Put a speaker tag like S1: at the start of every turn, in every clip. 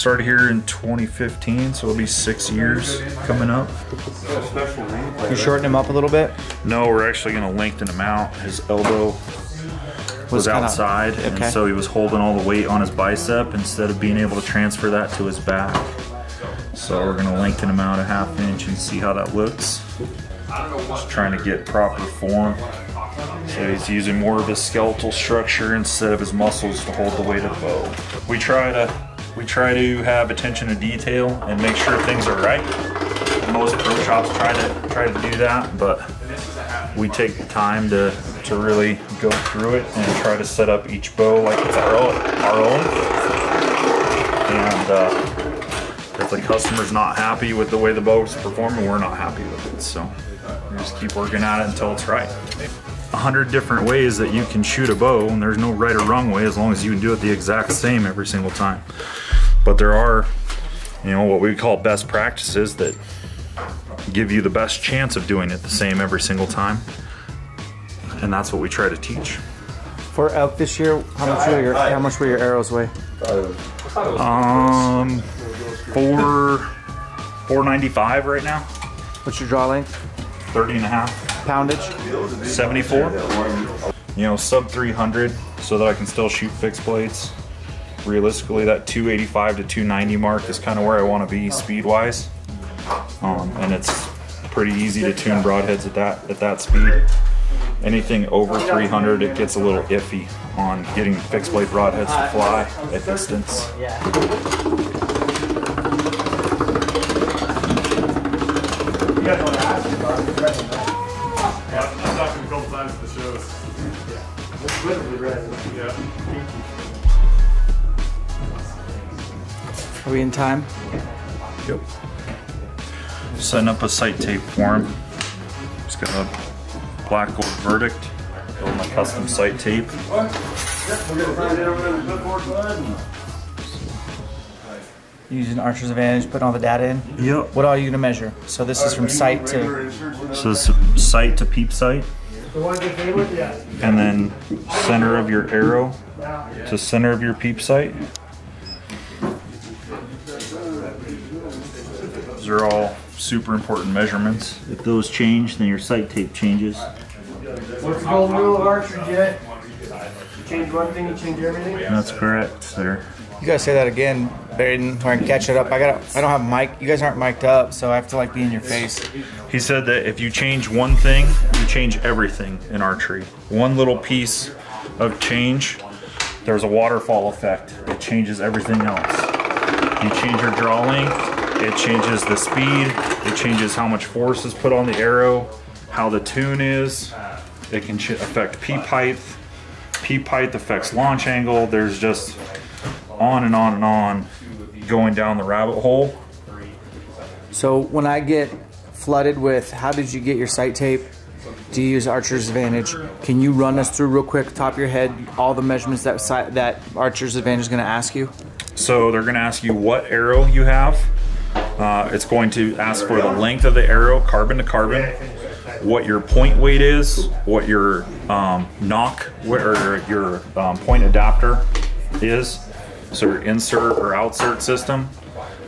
S1: Started here in 2015, so it'll be 6 years coming up.
S2: You shorten him up a little bit?
S1: No, we're actually gonna lengthen him out. His elbow was outside, and so he was holding all the weight on his bicep instead of being able to transfer that to his back. So we're gonna lengthen him out a ½ inch and see how that looks. Just trying to get proper form. So he's using more of his skeletal structure instead of his muscles to hold the weight of the bow. We try to have attention to detail and make sure things are right. Most pro shops try to do that, but we take the time to really go through it and try to set up each bow like it's our own. And if the customer's not happy with the way the bow's performing, we're not happy with it. So we just keep working at it until it's right. 100 different ways that you can shoot a bow, and there's no right or wrong way as long as you can do it the exact same every single time. But there are, you know, what we call best practices that give you the best chance of doing it the same every single time, and that's what we try to teach.
S2: For elk this year, how much will your arrows weigh?
S1: 495 right now.
S2: What's your draw length?
S1: 30.5.
S2: Poundage?
S1: 74. You know, sub 300, so that I can still shoot fixed blades. Realistically, that 285 to 290 mark is kind of where I want to be speed-wise, and it's pretty easy to tune broadheads at that speed. Anything over 300, it gets a little iffy on getting fixed blade broadheads to fly at distance.
S2: Are we in time?
S1: Yep. Setting up a sight tape for him. Just got a black gold verdict. Building a custom sight tape.
S2: Using Archer's Advantage, putting all the data in?
S1: Yep.
S2: What are you gonna measure? So this is from sight to...
S1: So this is sight to peep sight. And then center of your arrow to center of your peep sight. Those are all super important measurements. If those change, then your sight tape changes.
S3: What's the golden rule of archery, Jet? You change one thing, you change everything?
S1: That's correct, sir.
S2: You guys say that again, Baden, so I can catch it up. I don't have mic. You guys aren't mic'd up, so I have to like be in your face.
S1: He said that if you change one thing, you change everything in archery. One little piece of change, there's a waterfall effect. It changes everything else. You change your draw length, it changes the speed, it changes how much force is put on the arrow, how the tune is. It can affect peep height. Peep height affects launch angle. There's just on and on and on going down the rabbit hole.
S2: So when I get flooded with how did you get your sight tape, do you use Archer's Advantage? Can you run us through real quick, top of your head, all the measurements that Archer's Advantage is going to ask you? So
S1: they're going to ask you what arrow you have. It's going to ask for the length of the arrow, carbon to carbon, what your point weight is, what your knock or your point adapter is, so your insert or outsert system,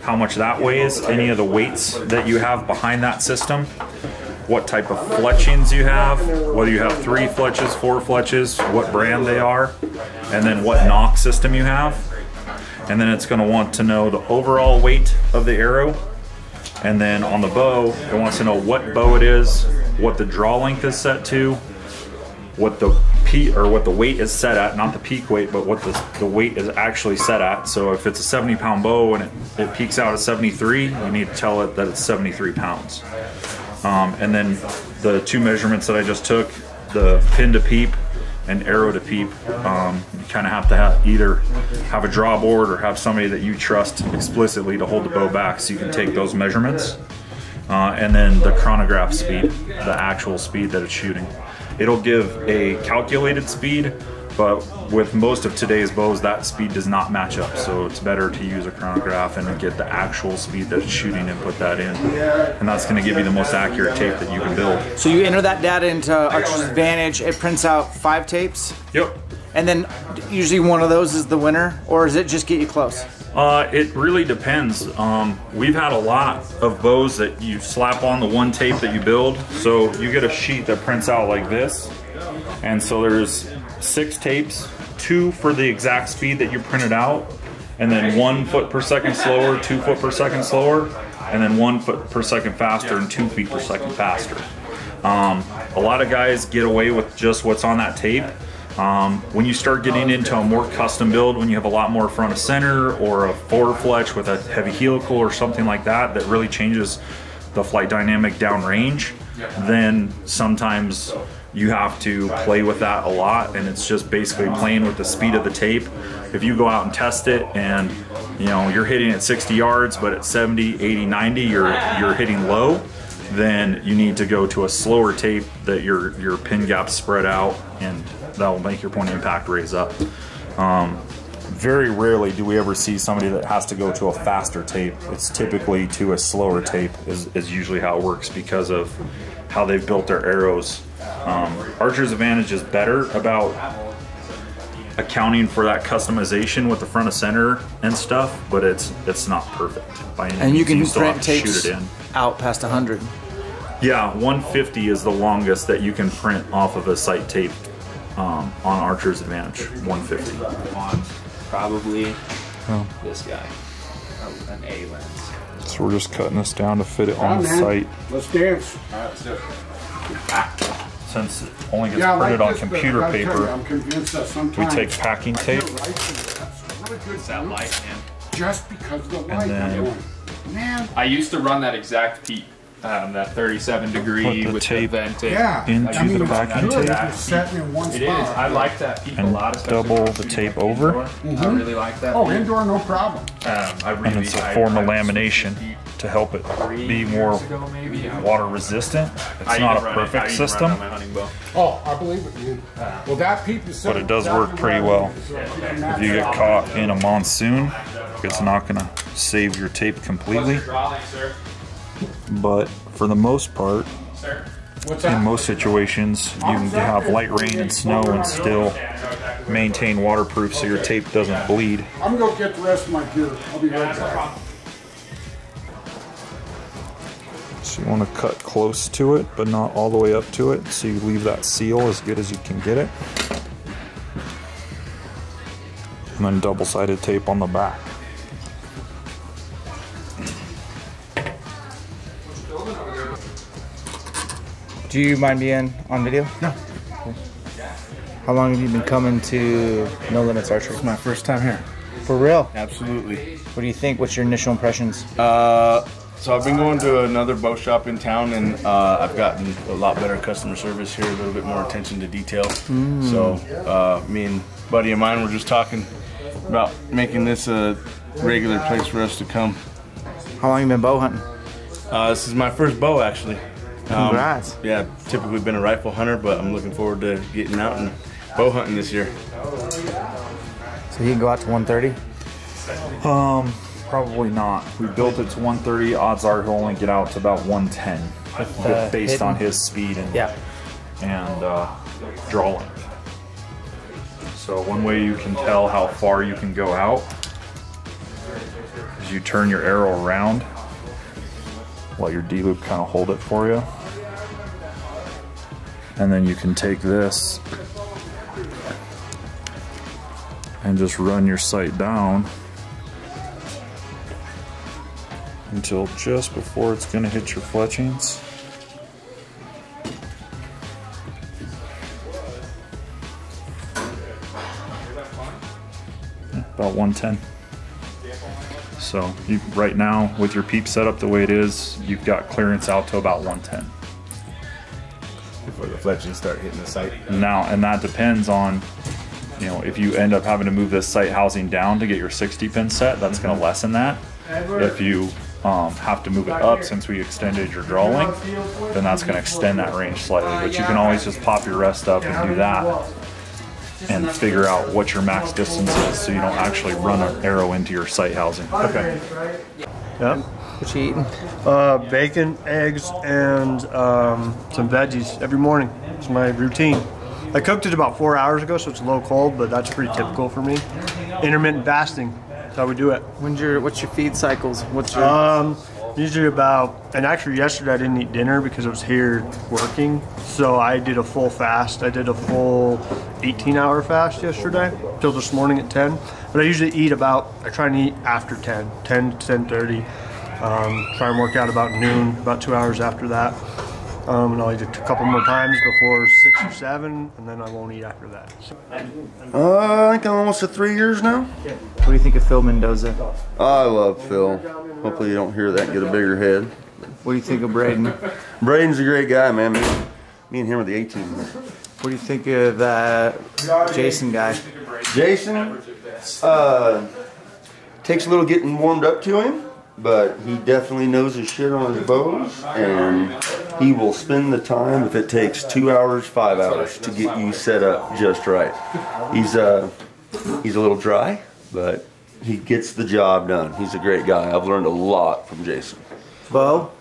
S1: how much that weighs, any of the weights that you have behind that system, what type of fletchings you have, whether you have 3 fletches, 4 fletches, what brand they are, and then what knock system you have. And then it's going to want to know the overall weight of the arrow, and then on the bow it wants to know what bow it is, what the draw length is set to, what the weight is set at, not the peak weight, but what the weight is actually set at. So if it's a 70-pound bow and it peaks out at 73, you need to tell it that it's 73 pounds. And then the 2 measurements that I just took, the pin to peep and arrow to peep, you kind of have to either have a draw board or have somebody that you trust explicitly to hold the bow back so you can take those measurements. And then the chronograph speed, the actual speed that it's shooting. It'll give a calculated speed, but with most of today's bows, that speed does not match up. So it's better to use a chronograph and get the actual speed that it's shooting and put that in. And that's gonna give you the most accurate tape that you can build.
S2: So you enter that data into Archer's Advantage, it prints out 5 tapes?
S1: Yep.
S2: And then usually one of those is the winner, or does it just get you close?
S1: It really depends. We've had a lot of bows that you slap on the one tape that you build. So you get a sheet that prints out like this. And so there's 6 tapes, 2 for the exact speed that you printed out, and then 1 foot per second slower, 2 foot per second slower, and then 1 foot per second faster and 2 feet per second faster. A lot of guys get away with just what's on that tape. When you start getting into a more custom build, when you have a lot more front of center or a forward fletch with a heavy helical or something like that, that really changes the flight dynamic downrange, then sometimes you have to play with that a lot, and it's just basically playing with the speed of the tape. If you go out and test it and you're hitting at 60 yards, but at 70, 80, 90 you're hitting low, then you need to go to a slower tape that your pin gaps spread out, and that will make your point of impact raise up. Very rarely do we ever see somebody that has to go to a faster tape. It's typically to a slower tape is usually how it works because of how they've built their arrows. Archer's Advantage is better about accounting for that customization with the front of center and stuff, but it's not perfect by any means.
S2: And you can
S1: still have
S2: print
S1: to
S2: tapes
S1: shoot it in.
S2: out past 100.
S1: Yeah, 150 is the longest that you can print off of a sight tape on Archer's Advantage. 150.
S4: On probably this guy, an A lens.
S1: So we're just cutting this down to fit it on the sight.
S5: Let's dance.
S4: All right, let's do it.
S1: Since it only gets printed on computer paper,
S5: I'm convinced that
S1: we
S5: sometimes
S1: take packing tape.
S4: It's that light, man.
S5: Just because of the light.
S1: then
S5: Man.
S4: I used to run that exact peak, that 37 degree
S1: Put the
S4: with
S1: tape
S4: the venting.
S5: Yeah.
S1: into the
S5: it's
S1: packing
S5: good
S1: tape.
S5: if it's setting in one
S4: It is.
S5: spot.
S4: I like that peak a
S1: And
S4: lot. especially
S1: double
S4: when
S1: the
S4: I'm
S1: tape
S4: shooting
S1: over.
S4: indoor. I really like that.
S5: Oh,
S4: peak.
S5: indoor, no problem.
S4: I really,
S1: And it's a form of lamination to help it be more water resistant. It's not a perfect system,
S5: Oh, I believe it, man. Well, that peep is
S1: but it does work pretty well. If you get caught in a monsoon, it's not going to save your tape completely, but for the most part, in most situations, you can have light rain and snow and still maintain waterproof so your tape doesn't bleed.
S5: I'm going to get the rest of my gear. I'll be right back.
S1: So you want to cut close to it, but not all the way up to it, so you leave that seal as good as you can get it. And then double-sided tape on the back.
S2: Do you mind being on video?
S6: No.
S2: How long have you been coming to No Limits Archery?
S6: It's my first time here.
S2: For real?
S6: Absolutely.
S2: What do you think? What's your initial impressions?
S6: So I've been going to another bow shop in town, and I've gotten a lot better customer service here, a little bit more attention to detail. So me and a buddy of mine were just talking about making this a regular place for us to come.
S2: How long have you been bow hunting?
S6: This is my first bow, actually.
S2: Congrats.
S6: Yeah, I've typically been a rifle hunter, but I'm looking forward to getting out and bow hunting this year.
S2: So you can go out to 130?
S1: Probably not. We built it to 130. Odds are he'll only get out to about 110, based on his speed and draw length. So one way you can tell how far you can go out is you turn your arrow around, let your D-loop kind of hold it for you, and then you can take this and just run your sight down until just before it's going to hit your fletchings. About 110. So you, right now, with your peep setup the way it is, you've got clearance out to about 110.
S6: Before the fletchings start hitting the sight.
S1: Now, and that depends on, if you end up having to move this sight housing down to get your 60 pin set, that's going to lessen that. If you have to move it up since we extended your draw length, then that's going to extend that range slightly. But you can always just pop your rest up and do that and figure out what your max distance is so you don't actually run an arrow into your sight housing.
S6: Okay.
S3: Yeah.
S2: What you eating?
S3: Bacon, eggs, and some veggies every morning. It's my routine. I cooked it about 4 hours ago, so it's low cold, but that's pretty typical for me. Intermittent fasting. how we do it.
S2: What's your feed cycles? What's your
S3: Usually about, and actually yesterday I didn't eat dinner because I was here working. So I did a full fast. I did a full 18-hour fast yesterday till this morning at 10. But I usually eat I try and eat after 10 to 10:30. Try and work out about noon, about 2 hours after that. And I'll eat it a couple more times before 6 or 7, and then I won't eat after that. So.
S7: I think I'm almost at 3 years now.
S2: What do you think of Phil Mendoza?
S7: I love Phil. Hopefully you don't hear that, get a bigger head.
S2: What do you think of Braden?
S7: Braden's a great guy, man. Me and him are the A-team.
S2: What do you think of that Jason guy?
S7: Jason takes a little getting warmed up to him, but he definitely knows his shit on his bows, and he will spend the time if it takes 2 hours, 5 hours to get you set up just right. He's a little dry, but he gets the job done. He's a great guy. I've learned a lot from Jason.
S2: Bo?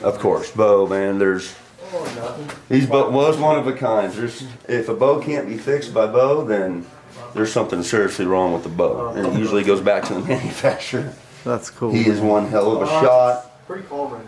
S7: Of course, Bo, man. Was one of a kind. If a bow can't be fixed by Bo, then there's something seriously wrong with the bow, and it usually goes back to the manufacturer.
S2: That's cool.
S7: He is one hell of a shot,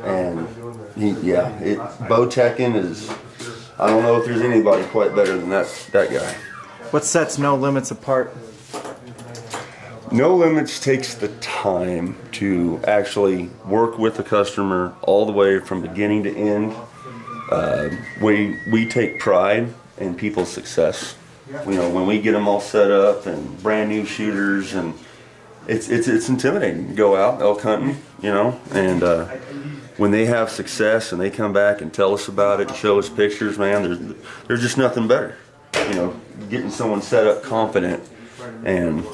S7: and bow teching is. I don't know if there's anybody quite better than that guy.
S2: What sets No Limits apart?
S7: No Limits takes the time to actually work with the customer all the way from beginning to end. We take pride in people's success. You know, when we get them all set up and brand new shooters, and it's intimidating to go out elk hunting, you know, and when they have success and they come back and tell us about it and show us pictures, man, there's just nothing better. You know, getting someone set up confident and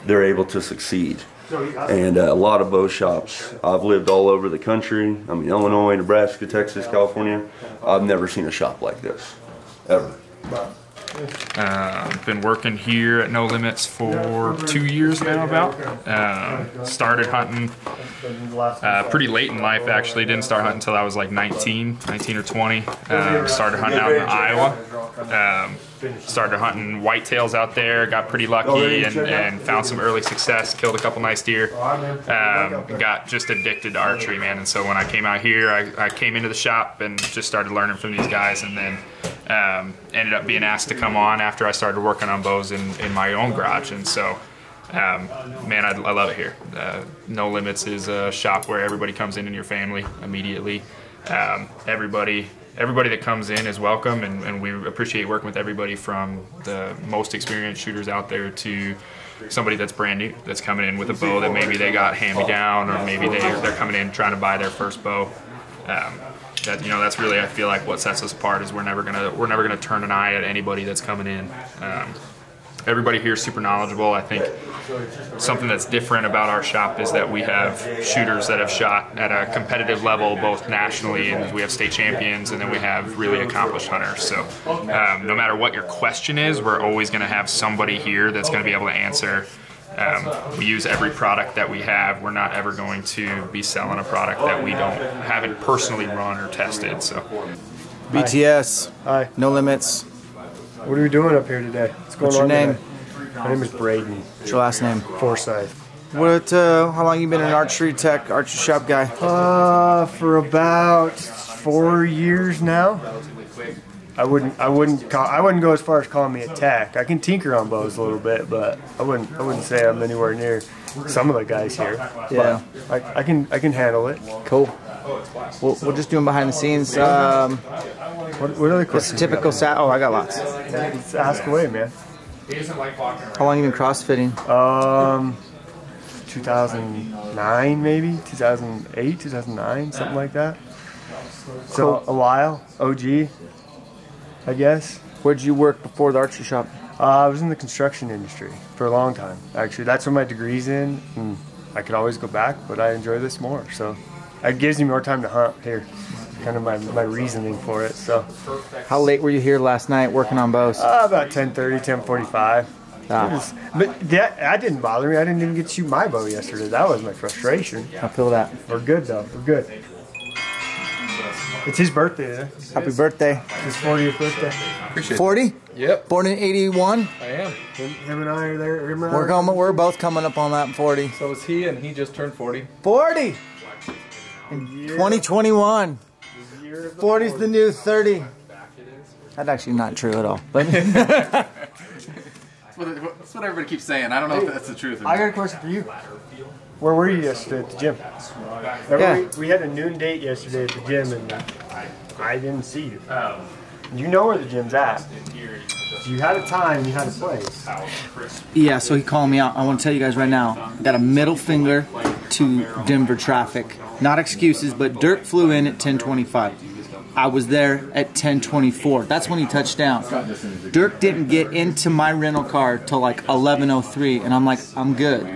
S7: they're able to succeed. And a lot of bow shops, I've lived all over the country. I mean, Illinois, Nebraska, Texas, California. I've never seen a shop like this, ever.
S1: Been working here at No Limits for 2 years now about. Started hunting pretty late in life, actually. Didn't start hunting until I was like 19 or 20. Started hunting out in Iowa. Started hunting whitetails out there, got pretty lucky and found some early success, killed a couple nice deer. Got just addicted to archery, man. And so when I came out here, I came into the shop and just started learning from these guys, and then ended up being asked to come on after I started working on bows in my own garage. And so man, I love it here. No Limits is a shop where everybody comes in your family immediately. Everybody that comes in is welcome, and we appreciate working with everybody from the most experienced shooters out there to somebody that's brand new, that's coming in with a bow that maybe they got hand-me-down, or maybe they're coming in trying to buy their first bow. That's really, I feel like, what sets us apart is we're never gonna turn an eye at anybody that's coming in. Everybody here is super knowledgeable. I think something that's different about our shop is that we have shooters that have shot at a competitive level, both nationally, and we have state champions, and then we have really accomplished hunters. So no matter what your question is, we're always going to have somebody here that's going to be able to answer. We use every product that we have. We're not ever going to be selling a product that we haven't personally run or tested. So
S2: BTS.
S3: Hi.
S2: No Limits.
S3: What are we doing up here today? What's going
S2: What's your
S3: on
S2: name?
S3: Today? My name is Braden.
S2: What's your last name?
S3: Forsyth.
S2: How long you been an archery shop guy?
S3: For about 4 years now. I wouldn't go as far as calling me a tech. I can tinker on bows a little bit, but I wouldn't say I'm anywhere near some of the guys here.
S2: Yeah.
S3: But I can handle it.
S2: Cool. We'll just do them behind the scenes.
S3: What other questions?
S2: Typical oh, I got lots.
S3: Let's ask away, man.
S2: How long you been CrossFitting?
S3: 2009 maybe, 2008, 2009, something like that. So a while, OG, I guess.
S2: Where'd you work before the archery shop?
S3: I was in the construction industry for a long time. Actually, that's where my degree's in, and I could always go back, but I enjoy this more. So it gives me more time to hunt here. Kind of my reasoning for it. So.
S2: How late were you here last night working on bows?
S3: About 10:30, 10:45. But that didn't bother me. I didn't even get to shoot my bow yesterday. That was my frustration.
S2: I feel that.
S3: We're good though. We're good. It's his birthday.
S2: Happy birthday.
S3: His 40th birthday.
S5: Appreciate it.
S2: 40?
S5: Yep,
S2: Born in 81?
S5: I am.
S3: Him and I are there. Him and I
S2: We're both coming up on that 40.
S5: So is he, and he just turned 40.
S2: 40! In 2021. 40's the new 30. That's actually not true at all. But
S8: That's what everybody keeps saying. I don't know if that's the truth.
S3: I got a question for you. Where were you yesterday at the gym? Remember we had a noon date yesterday at the gym, and I didn't see you. You know where the gym's at. You had a time, you had a place.
S2: yeah, so he called me out. I want to tell you guys right now, I got a middle finger to Denver traffic. Not excuses, but Dirk flew in at 10:25. I was there at 10:24. That's when he touched down. Dirk didn't get into my rental car till like 11:03, and I'm like, I'm good.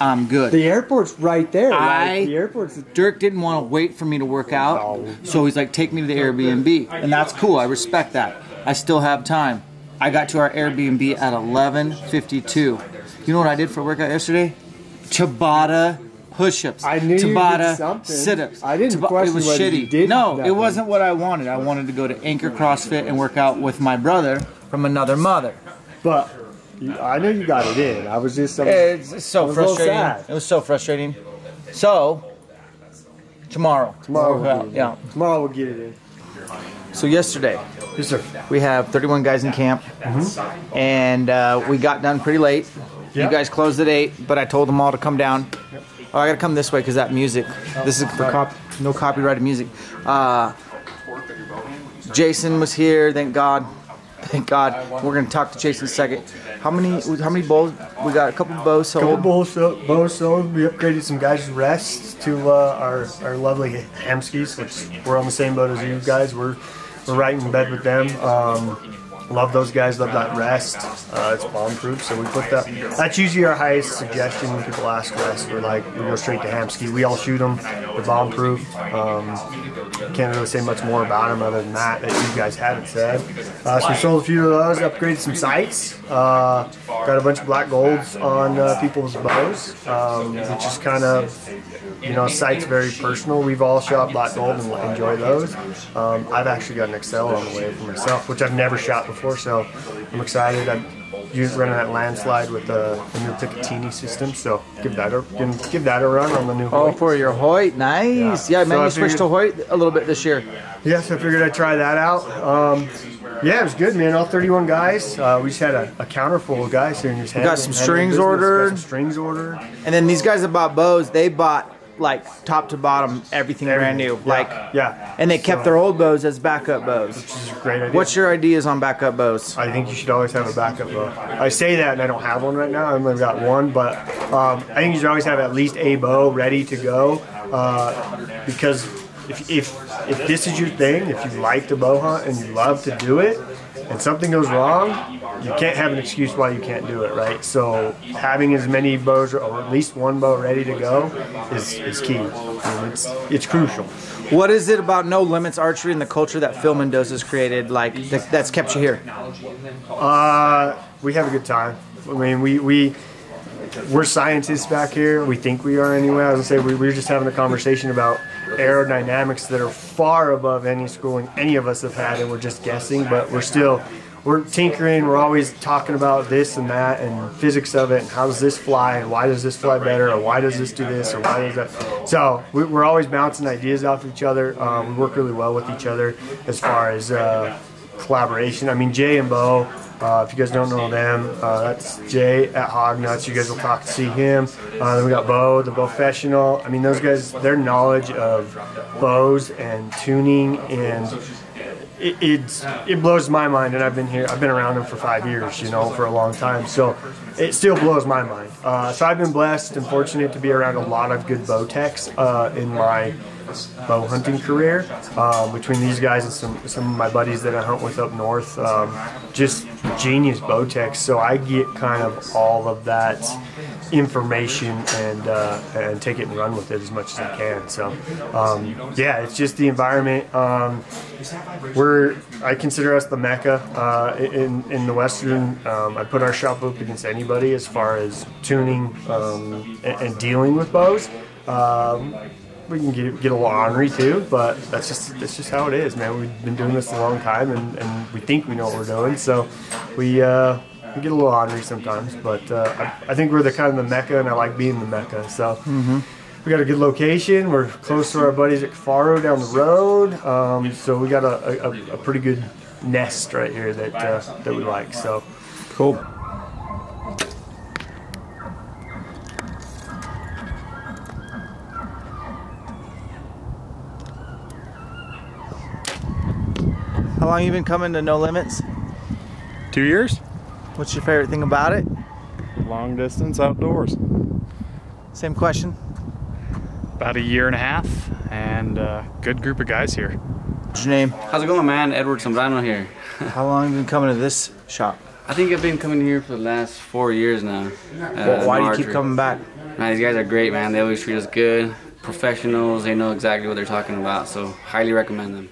S2: I'm good.
S3: The airport's right there. The airport's.
S2: Dirk didn't want to wait for me to work out, so he's like, take me to the Airbnb. And that's cool. I respect that. I still have time. I got to our Airbnb at 11:52. You know what I did for workout yesterday? Tabata push-ups.
S3: I knew you did
S2: Tabata
S3: something.
S2: sit-ups.
S3: I didn't question
S2: It was
S3: whether
S2: shitty.
S3: you did
S2: No,
S3: that
S2: it wasn't what I wanted. I wanted to go to Anchor CrossFit and work out with my brother from another mother.
S3: But I know you got it in. I was just.
S2: It's so
S3: was a little
S2: frustrating.
S3: sad.
S2: It was so frustrating. So, tomorrow. Yeah.
S3: Tomorrow we'll get it in.
S2: So yesterday,
S3: Yes, sir.
S2: we have 31 guys in camp, and we got done pretty late.
S3: Yeah.
S2: You guys closed at 8, but I told them all to come down. Oh, I gotta come this way because that music. This is for no copyrighted music. Jason was here. Thank God. Thank God. We're gonna talk to Jason in a second. How many bowls? We got a couple of bows sold.
S3: Bows sold. We upgraded some guys' rests to our lovely Hamskis, which we're on the same boat as you guys. We're right in bed with them. Love those guys. Love that rest. It's bomb-proof, so we put that. That's usually our highest suggestion when people ask rest. We go straight to Hamski. We all shoot them. They're bomb-proof. Can't really say much more about them other than that you guys haven't said. So we sold a few of those. Upgraded some sights. Got a bunch of black golds on people's bows, which is kind of, sights very personal. We've all shot black gold and enjoy those. I've actually got an Excel on the way for myself, which I've never shot before, so I'm excited. I'm running that landslide with the new Picatinny system, so give that a run on the new Hoyt.
S2: Oh, for your Hoyt, nice. Yeah, man,
S3: So
S2: you switched to Hoyt a little bit this year.
S3: Yeah, so I figured I'd try that out. Yeah, it was good, man. All 31 guys. We just had a counter full of guys here in his hand.
S2: Got some strings ordered. And then these guys that bought bows, they bought like top to bottom everything brand new.
S3: Yeah.
S2: And they kept their old bows as backup bows.
S3: Which is a great idea.
S2: What's your ideas on backup bows?
S3: I think you should always have a backup bow. I say that and I don't have one right now. I've only got one, but I think you should always have at least a bow ready to go, because if this is your thing, if you like to bow hunt and you love to do it, and something goes wrong, you can't have an excuse why you can't do it, right? So having as many bows, or at least one bow ready to go, is key. It's crucial.
S2: What is it about No Limits Archery and the culture that Phil Mendoza's created, that's kept you here?
S3: We have a good time. I mean, we're scientists back here. We think we are anyway. I was gonna say we were just having a conversation about aerodynamics that are far above any schooling any of us have had, and we're just guessing, but we're tinkering. We're always talking about this and that and physics of it, and how does this fly, and why does this fly better, or why does this do this, or why does that. So we're always bouncing ideas off each other. We work really well with each other as far as collaboration. I mean, Jay and Bo, if you guys don't know them, that's Jay at Hognuts. You guys will talk to see him. Then we got Bo, the Bowfessional. I mean, those guys, their knowledge of bows and tuning, and it blows my mind. And I've been around them for 5 years, for a long time. So it still blows my mind. So I've been blessed and fortunate to be around a lot of good bow techs in my bow hunting career, between these guys and some of my buddies that I hunt with up north, just genius bow techs. So I get kind of all of that information and take it and run with it as much as I can. So yeah, it's just the environment. I consider us the mecca in the Western. I put our shop up against anybody as far as tuning and dealing with bows. we can get a little ornery too, but that's just how it is, man. We've been doing this a long time, and we think we know what we're doing, so we get a little ornery sometimes. But I think we're the kind of the mecca, and I like being the mecca. So we got a good location. We're close to our buddies at Faro down the road, so we got a pretty good nest right here that we like. So
S2: Cool. How long you been coming to No Limits?
S9: 2 years.
S2: What's your favorite thing about it?
S9: Long distance outdoors.
S2: Same question.
S9: About 1.5 years, and good group of guys here.
S2: What's your name?
S10: How's it going, man? Edward Zambrano here.
S2: How long have you been coming to this shop?
S10: I think I've been coming here for the last 4 years now.
S2: Well, why do you keep coming back?
S10: Man, these guys are great, man. They always treat us good. Professionals, they know exactly what they're talking about, so highly recommend them.